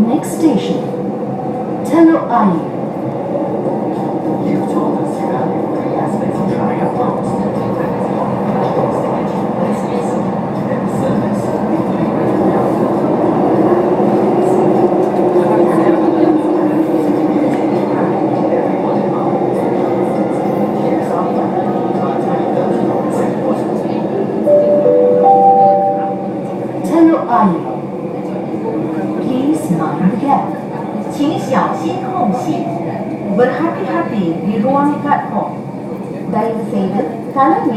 Next station, Tello Ayu. You've told us you value three aspects of travel most. And service, everyone in mind. Here's our plan. Tello Ayu. Please mind the gap. 请小心空隙 berhati-hati di ruang platform. தயவு செய்து தளம்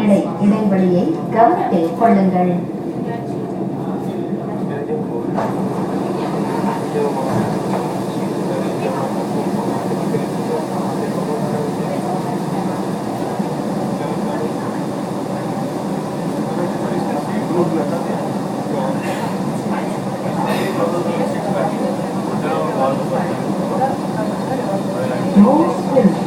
இடைவெளியை கவனத்தில் கொள்ளுங்கள். Doors closed.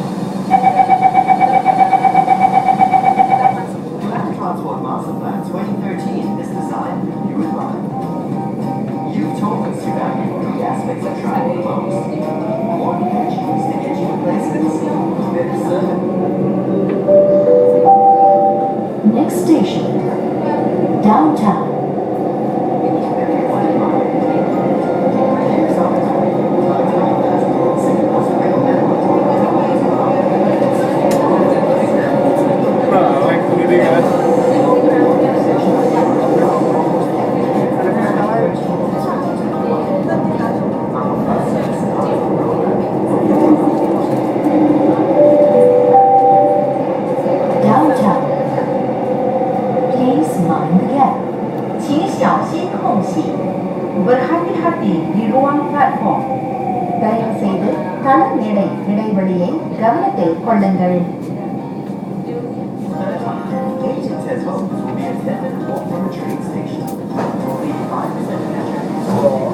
Land Transport Master Plan 2013 is designed with you in mind. You've told us you value three aspects of travel most. More connections to get you places. Better service. Next station, downtown. Everyone in mind. Here's our plan. Singapore's rail network. Downtown. Please mind the gap. 请小心空隙 berhati-hati di ruang platform. தயவு செய்து தளம் இடைவெளியை கவனத்தில் கொள்ளுங்கள். Gate says homes will be attended or from a train station. Only 5% of